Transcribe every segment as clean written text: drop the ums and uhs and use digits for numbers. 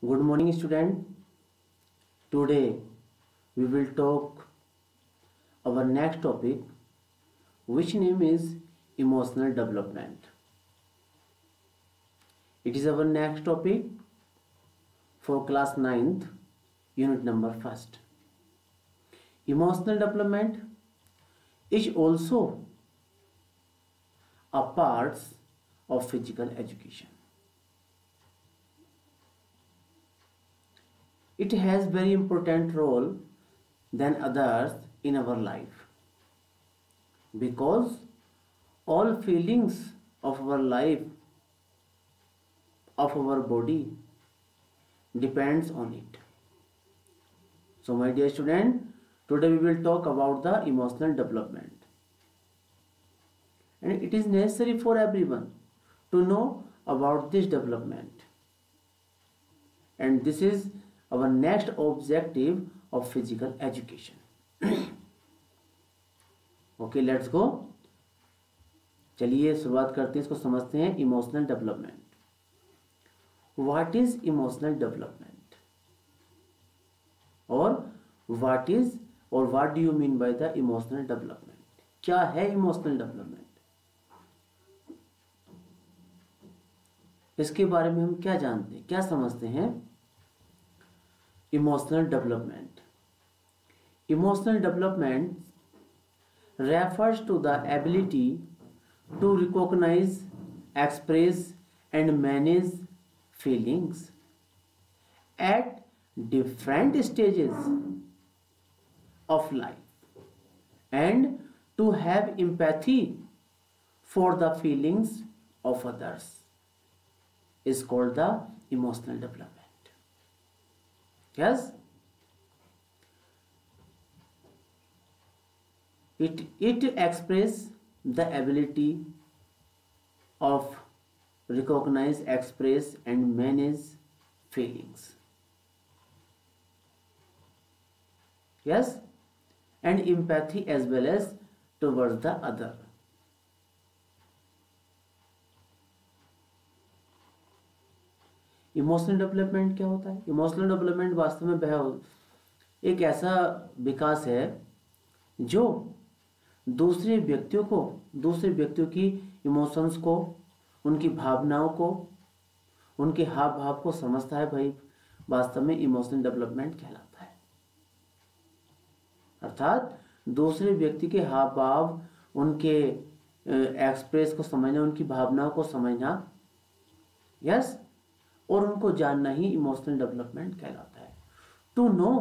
Good morning, student. Today we will talk our next topic, which name is emotional development. It is our next topic for class 9th, unit number 1st. Emotional development is also a part of physical education. It has very important role than others in our life because all feelings of our life, of our body depends on it. So my dear student, today we will talk about the emotional development, and it is necessary for everyone to know about this development, and this is our next objective of physical education. Okay let's go. चलिए शुरुआत करते हैं, इसको समझते हैं। Emotional development, what is emotional development और what do you mean by the emotional development? क्या है इमोशनल डेवलपमेंट? इसके बारे में हम क्या जानते हैं, क्या समझते हैं? Emotional development. Emotional development refers to the ability to recognize, express, and manage feelings at different stages of life, and to have empathy for the feelings of others is called the emotional development. Yes, it expresses the ability of recognize, express, and manage feelings. Yes, and empathy as well as towards the other. Emotional development क्या होता है? Emotional development वास्तव में एक ऐसा विकास है जो दूसरे व्यक्तियों की इमोशंस को, उनकी भावनाओं को, उनके हाव भाव को समझता है। भाई वास्तव में इमोशनल डेवलपमेंट कहलाता है। अर्थात दूसरे व्यक्ति के हाव भाव, उनके एक्सप्रेस को समझना, उनकी भावनाओं को समझना, यस, और उनको जानना ही इमोशनल डेवलपमेंट कहलाता है। To know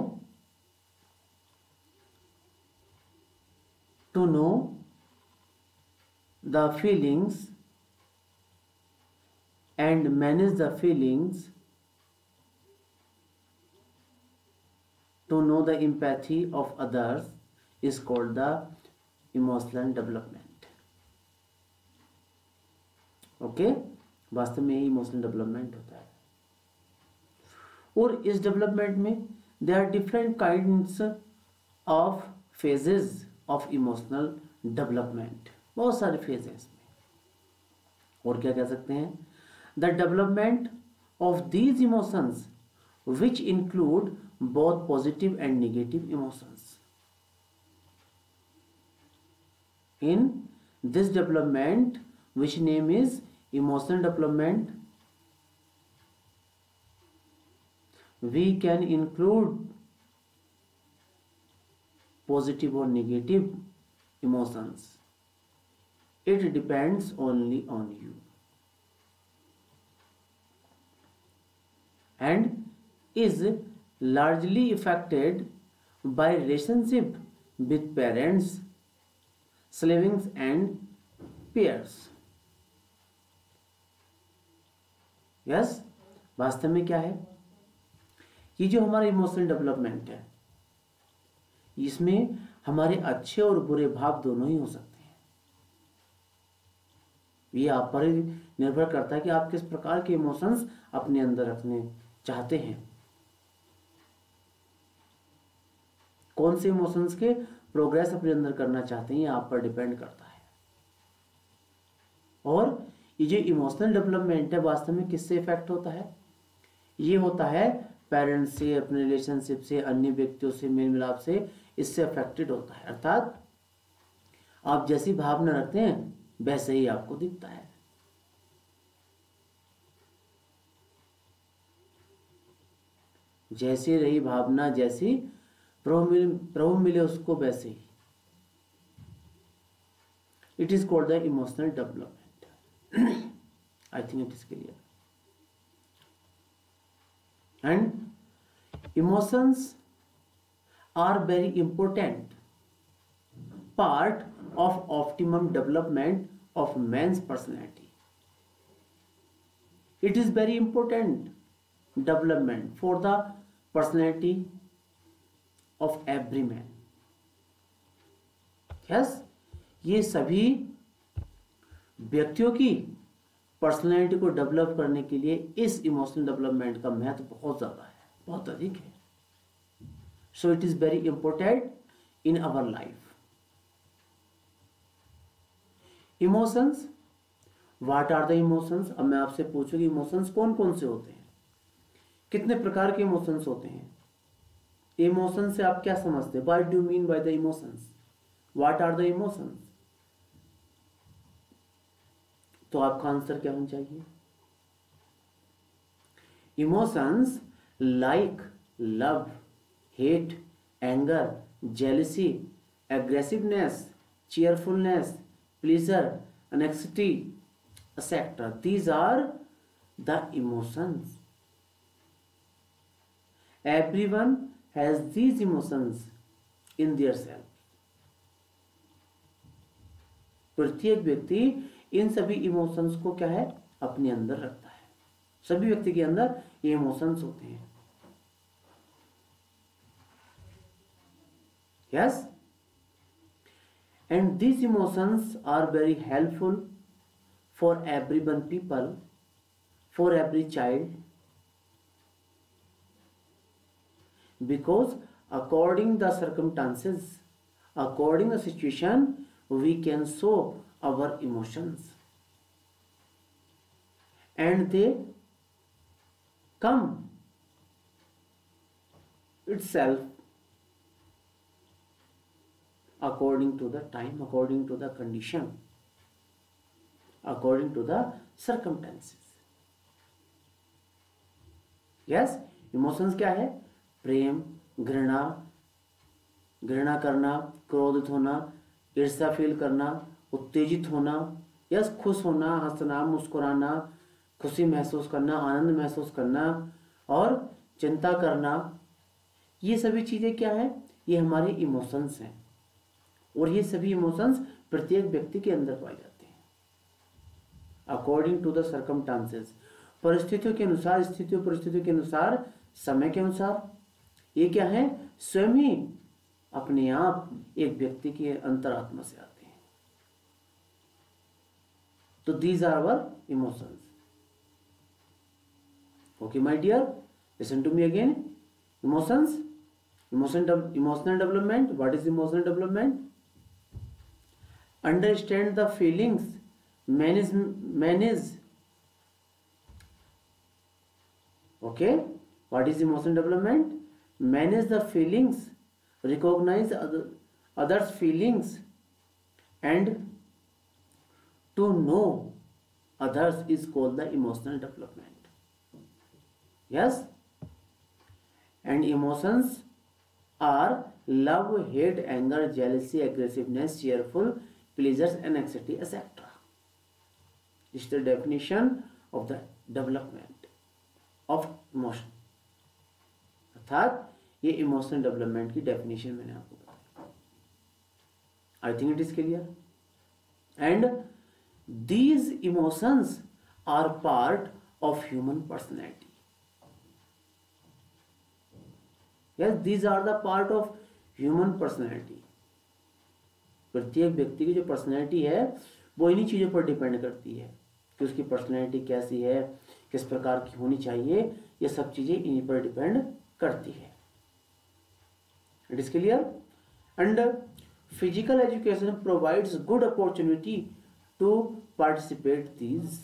the feelings and manage the feelings, to know the empathy of others is called the emotional development. Okay, वास्तव में इमोशनल डेवलपमेंट होता है। और इस डेवलपमेंट में there are different kinds of phases of emotional development. बहुत सारे phase हैं इसमें। और क्या कह सकते हैं? The development of these emotions which include both positive and negative emotions. In this development which name is emotional development, we can include positive or negative emotions. It depends only on you, and is largely affected by relationship with parents, siblings and peers. Yes, वास्तव में क्या है? ये जो हमारा emotional development है, इसमें हमारे अच्छे और बुरे भाव दोनों ही हो सकते हैं। ये आप पर ही निर्भर करता है कि आप किस प्रकार के इमोशंस अपने अंदर रखने चाहते हैं, कौन से इमोशंस के प्रोग्रेस अपने अंदर करना चाहते हैं, ये आप पर डिपेंड करता है। और ये जो इमोशनल डेवलपमेंट है वास्तव में किससे इफेक्ट होता है? ये होता है पेरेंट्स से, अपने रिलेशनशिप से, अन्य व्यक्तियों से मेल मिलाप से, इससे अफेक्टेड होता है। अर्थात आप जैसी भावना रखते हैं वैसे ही आपको दिखता है। जैसी रही भावना, जैसी प्रभु मिले उसको वैसे ही। It is called the emotional development. I think it is clear. And emotions are very important part of optimum development of man's personality. It is very important development for the personality of every man. Yes, ये सभी व्यक्तियों की personality को develop करने के लिए इस emotional development का महत्व बहुत ज़्यादा है, बहुत अधिक है। So it is very important in our life. Emotions, what are the emotions? अब मैं आपसे पूछूं कि इमोशंस कौन कौन से होते हैं, कितने प्रकार के इमोशंस होते हैं? इमोशन से आप क्या समझते हैं? What do you mean by the emotions? What are the emotions? तो आपका आंसर क्या होना चाहिए? Emotions like love, hate, anger, jealousy, aggressiveness, cheerfulness, pleasure, anxiety, etc. These are the emotions. Everyone has these emotions in their self. प्रत्येक व्यक्ति इन सभी emotions को क्या है, अपने अंदर रखता है। सभी व्यक्ति के अंदर ये इमोशंस होते हैं। Yes? And these emotions are very helpful for everyone people, for every child, because according the circumstances, according the situation, we can show our emotions, and they come itself according to the time, according to the condition, according to the circumstances. Yes, emotions क्या है? प्रेम, घृणा, घृणा करना, क्रोधित होना, ईर्ष्या feel करना, उत्तेजित होना, यस, खुश होना, हंसना, मुस्कुराना, खुशी महसूस करना, आनंद महसूस करना और चिंता करना, ये सभी चीजें क्या है? ये हमारे इमोशंस हैं। और ये सभी इमोशंस प्रत्येक व्यक्ति के अंदर पाए जाते हैं अकॉर्डिंग टू द सर्कमस्टांसेस, परिस्थितियों के अनुसार, स्थितियों परिस्थितियों के अनुसार, समय के अनुसार। ये क्या है? स्वयं ही अपने आप एक व्यक्ति की अंतरात्मा से आते हैं। तो these are our emotions. Okay my dear, listen to me again. Emotions, emotional development. What is emotional development? Understand the feelings, manage. Okay, what is emotional development? Manage the feelings, recognize others' feelings, and to know others is called the emotional development. Yes, and emotions are love, hate, anger, jealousy, aggressiveness, cheerful, pleasures, and anxiety, etc. This is the definition of the development of emotion. अर्थात ये emotional development की definition मैंने आपको बताई। I think it is clear. And these emotions are part of human personality. Yes, these are the part of human personality. प्रत्येक व्यक्ति की जो पर्सनैलिटी है वो इन्हीं चीज़ों पर डिपेंड करती है कि उसकी पर्सनैलिटी कैसी है, किस प्रकार की होनी चाहिए। ये सब चीज़ें इन्हीं पर डिपेंड करती है। It is clear. And physical education provides good opportunity to participate these.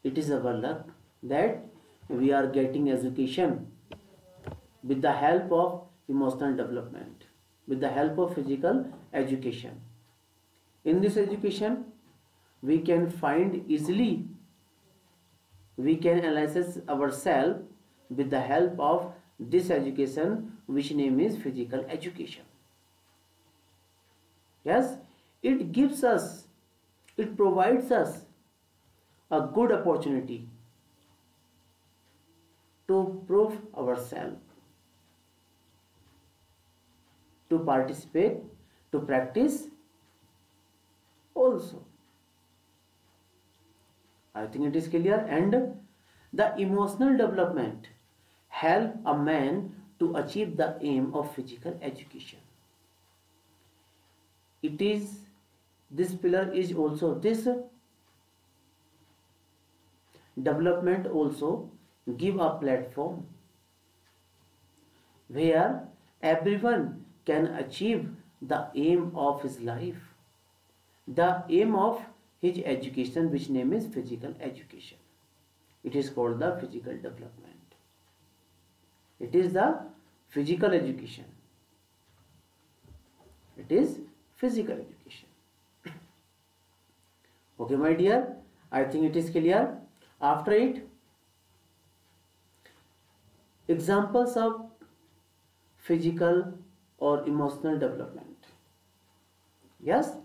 It is our luck that we are getting education with the help of emotional development, with the help of physical education. In this education, we can find easily, we can analyze ourselves with the help of this education, which name is physical education. Yes, it gives us, it provides us a good opportunity to prove ourselves, to participate, to practice also. I think it is clear. And the emotional development help a man to achieve the aim of physical education. It is, this pillar is also, this development also give a platform where everyone can achieve the aim of his life, the aim of his education, which name is physical education. It is called the physical development. It is the physical education. It is physical education. Okay, my dear, I think it is clear. After it, examples of physical or emotional development. Yes,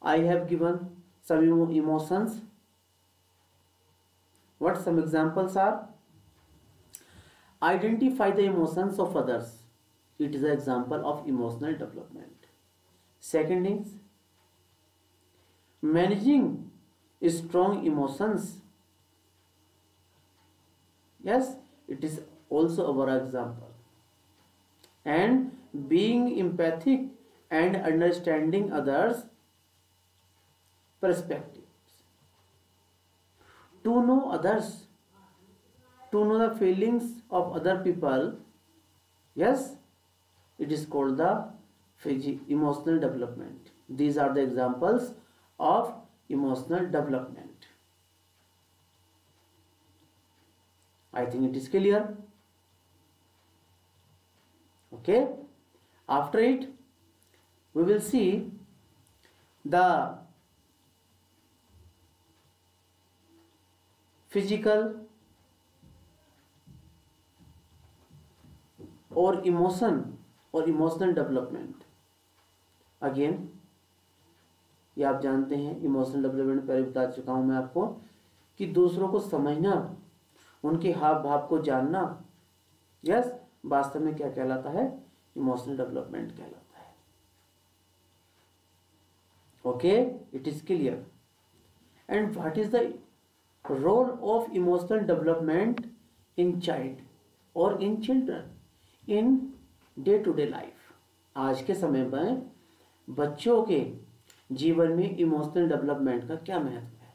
I have given some emotions. What some examples are? Identify the emotions of others. It is an example of emotional development. Second is managing strong emotions. Yes, it is also our example. And being empathic and understanding others' perspectives. To know others, to know the feelings of other people. Yes, it is called the emotional development. These are the examples of emotional development. I think it is clear. Okay, after it we will see the physical or emotion और emotional development. Again ये आप जानते हैं, emotional development पहले बता चुका हूं मैं आपको कि दूसरों को समझना, उनके हाव भाव को जानना, यस, वास्तव में क्या कहलाता है? इमोशनल डेवलपमेंट कहलाता है. Okay, it is clear. And what is the role of emotional development in child और in children in day to day life? आज के समय में बच्चों के जीवन में इमोशनल डेवलपमेंट का क्या महत्व है?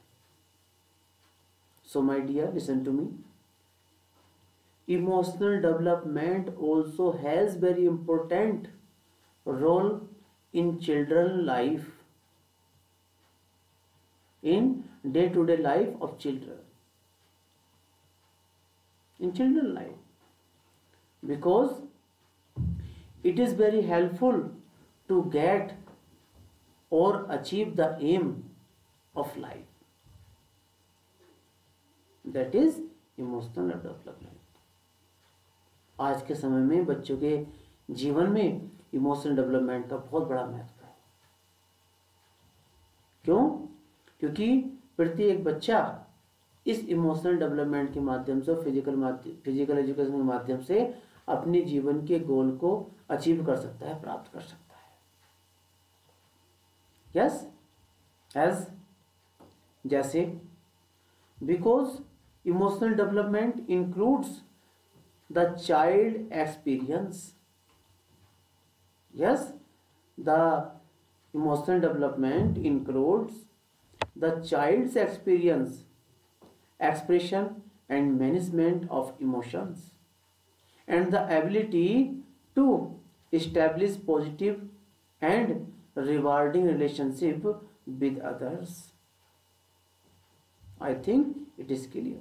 So my dear, listen to me. Emotional development also has very important role in children life, in day to day life of children, in children life, because it is very helpful to get or achieve the aim of life, that is emotional development. आज के समय में बच्चों के जीवन में emotional development का बहुत बड़ा महत्व है. क्यों? क्योंकि प्रत्येक बच्चा इस इमोशनल डेवलपमेंट के माध्यम से, फिजिकल एजुकेशन के माध्यम से अपने जीवन के गोल को अचीव कर सकता है, प्राप्त कर सकता है. यस, एज जैसे, because emotional development includes the child experience. Yes, the emotional development includes the child's experience, expression and management of emotions, and the ability to establish positive and rewarding relationship with others. I think it is clear.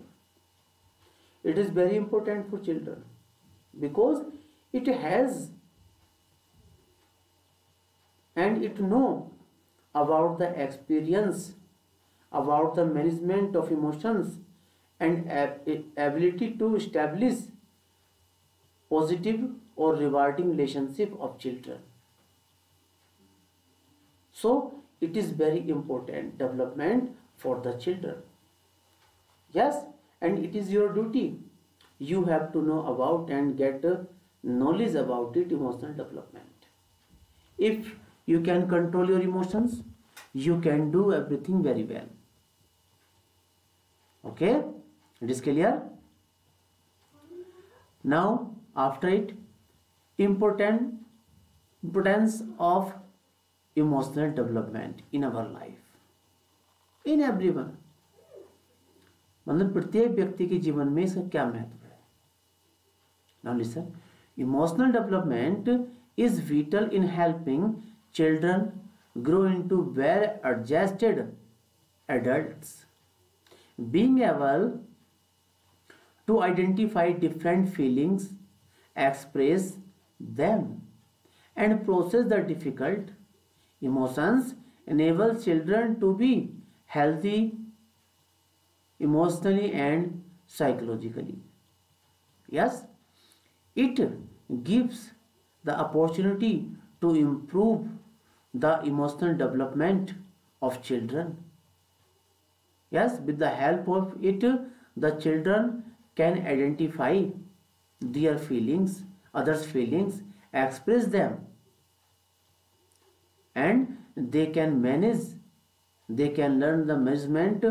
It is very important for children because it has and it know about the experience, about the management of emotions and ability to establish positive or rewarding relationship of children. So it is very important development for the children. Yes, and it is your duty. You have to know about and get knowledge about it, emotional development. If you can control your emotions, you can do everything very well. Okay, it is clear. Now after it, importance of emotional development in our life, in everyone. मतलब प्रत्येक व्यक्ति के जीवन में इसका क्या महत्व है. Now listen, emotional development is vital in helping children grow into well-adjusted adults. Being able to identify different feelings, express them, and process the difficult emotions enables children to be healthy emotionally and psychologically. Yes, it gives the opportunity to improve the emotional development of children. Yes, with the help of it, the children can identify their feelings, others' feelings, express them, and they can manage, they can learn the management,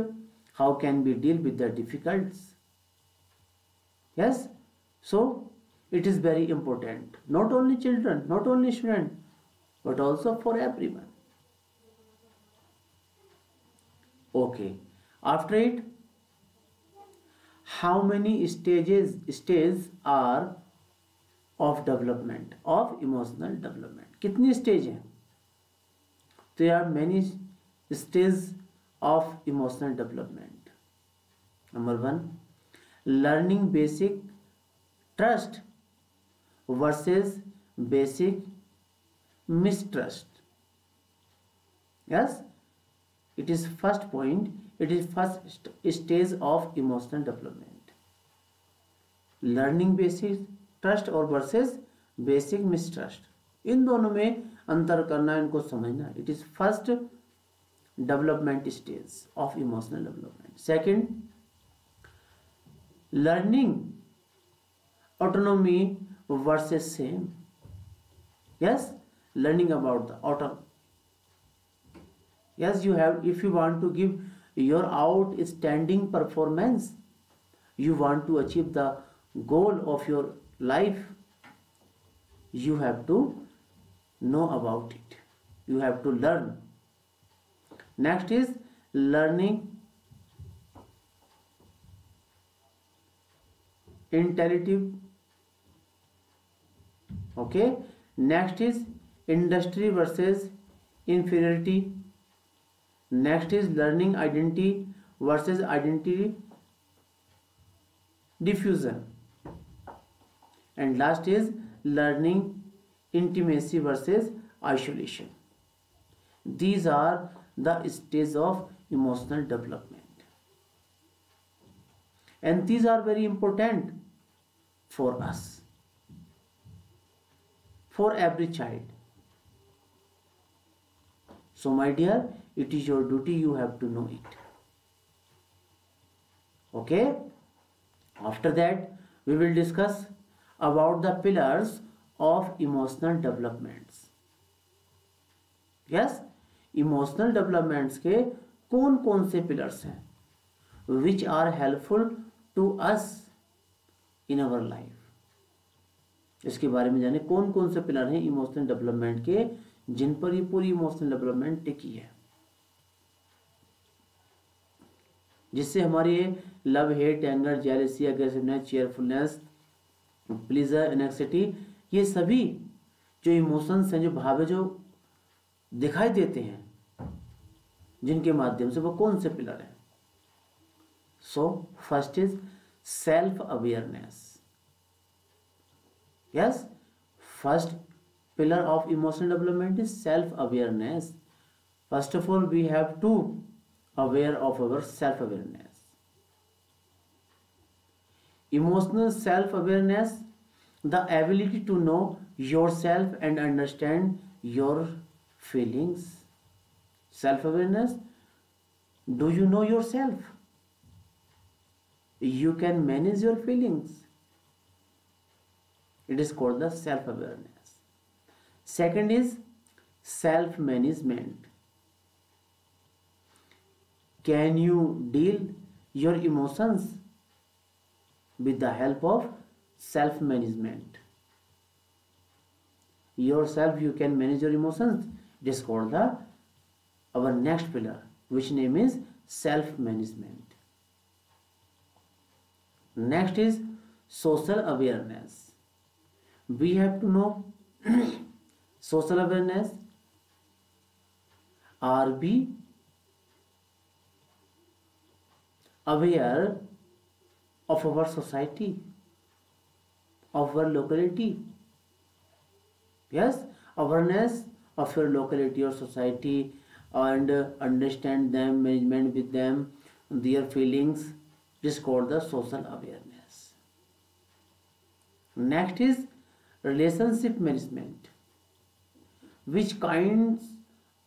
how can we deal with the difficulties. Yes, so it is very important, not only children, not only students, but also for everyone. Okay, after it, how many stages are of development, of emotional development? कितनी stage हैं? There are many stages of emotional development. Number 1, learning basic trust versus basic mistrust. Yes, it is first point, it is first stage of emotional development. Learning basic trust और versus basic mistrust, इन दोनों में अंतर करना, इनको समझना. It is first development stage of emotional development. Second, learning autonomy versus same. Yes, learning about the autonomy. Yes, you have, if you want to give your outstanding performance, you want to achieve the goal of your life, you have to know about it, you have to learn. Next is learning intellective. Okay, next is industry versus inferiority. Next is learning identity versus identity diffusion. And last is learning intimacy versus isolation. These are the stages of emotional development, and these are very important for us, for every child. So my dear, it is your duty, you have to know it. Okay, after that we will discuss about the pillars of emotional developments. Yes, emotional developments के कौन कौन से pillars हैं which are helpful to us in our life. इसके बारे में जाने कौन कौन से पिलर हैं इमोशनल डेवलपमेंट के, जिन पर ये पूरी इमोशनल डेवलपमेंट टिकी है, जिससे हमारी love, hate, anger, jealousy, aggressiveness, cheerfulness, pleaser, anxiety, ये सभी जो इमोशंस हैं, जो भाव है, जो दिखाई देते हैं, जिनके माध्यम से वो कौन से पिलर हैं. So first is self awareness. Yes, first pillar of emotional development is self awareness. First of all, we have to aware of our self awareness. Emotional self awareness, the ability to know yourself and understand your feelings. Self awareness, do you know yourself? You can manage your feelings. It is called the self awareness. Second is self management. Can you deal your emotions with the help of self management? Yourself, you can manage your emotions. It is called the our next pillar, which name is self management. Next is social awareness. We have to know social awareness. Are we aware of our society, of our locality? Yes, awareness of your locality or society, and understand them, management with them, their feelings. It is called the social awareness. Next is relationship management. Which kinds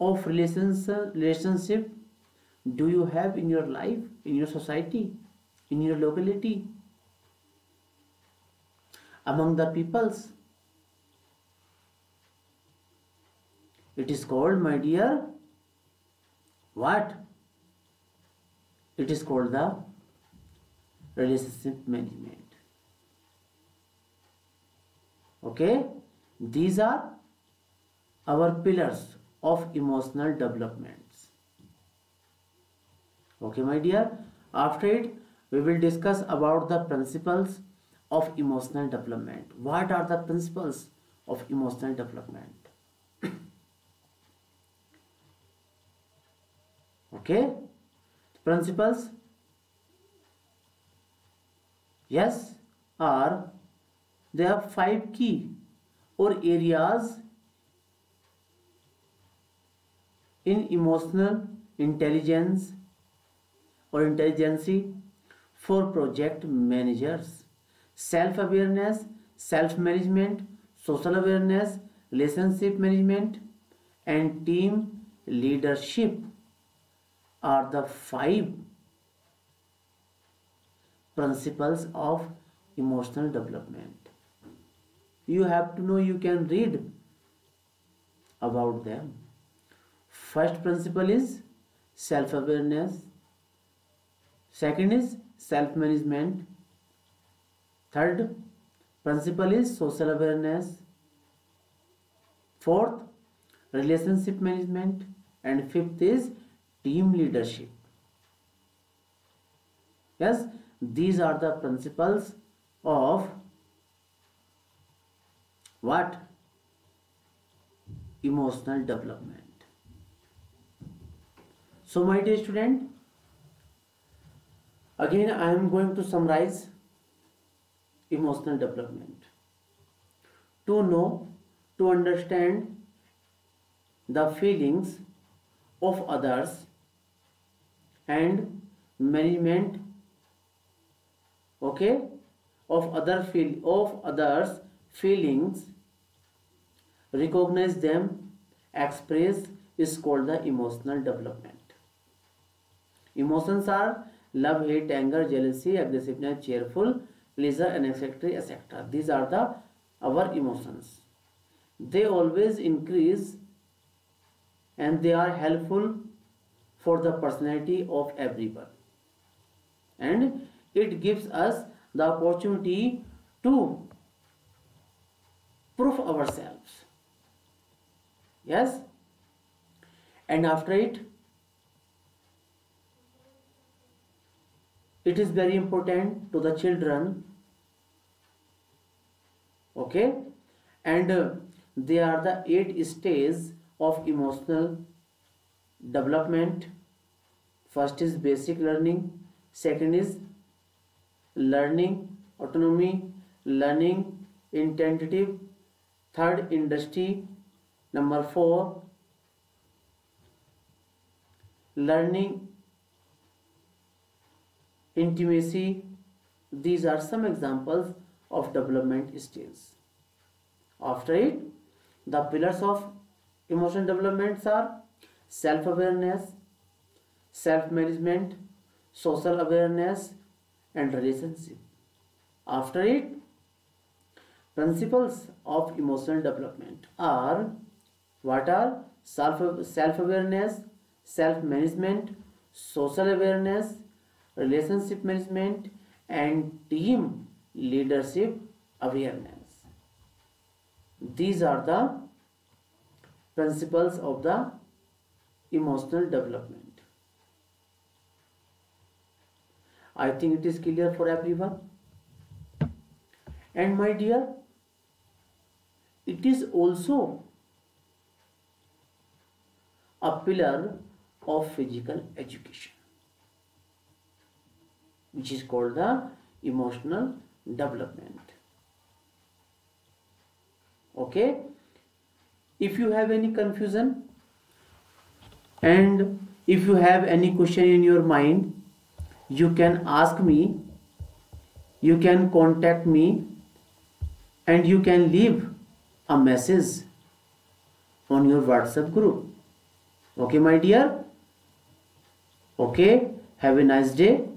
of relationship do you have in your life, in your society, in your locality, among the peoples? It is called, my dear, what? It is called the relationship management. Okay, these are our pillars of emotional developments. Okay, my dear, after it we will discuss about the principles of emotional development. What are the principles of emotional development? Okay, principles, yes, are there are 5 key or areas in emotional intelligence or intelligence for project managers: self awareness, self management, social awareness, relationship management, and team leadership are the 5 principles of emotional development. You have to know, you can read about them. First principle is self awareness. Second is self management. Third principle is social awareness. Fourth, relationship management. And fifth is team leadership. Yes, these are the principles of what? Emotional development. So my dear student, again I am going to summarize emotional development. To know, to understand the feelings of others and management, okay, of others feelings, recognize them, express, is called the emotional development. Emotions are love, hate, anger, jealousy, aggressiveness, cheerful, pleasure, and etc. etc. These are the our emotions. They always increase and they are helpful for the personality of everyone, and it gives us the opportunity to prove ourselves. Yes, and after it is very important to the children. Okay, and they are the 8 stages of emotional development. First is basic learning, second is learning autonomy, learning intensive, third industry, number 4 learning intimacy. These are some examples of development stages. After it, the pillars of emotional developments are self-awareness, self-management, social awareness, and relationship. After it, principles of emotional development are what are self-awareness, self-management, social awareness, relationship management, and team leadership awareness. These are the principles of the emotional development. I think it is clear for everyone. And my dear, it is also a pillar of physical education, which is called the emotional development. Okay, if you have any confusion and if you have any question in your mind, you can ask me, you can contact me, and you can leave a message on your WhatsApp group. Okay, my dear. Okay, have a nice day.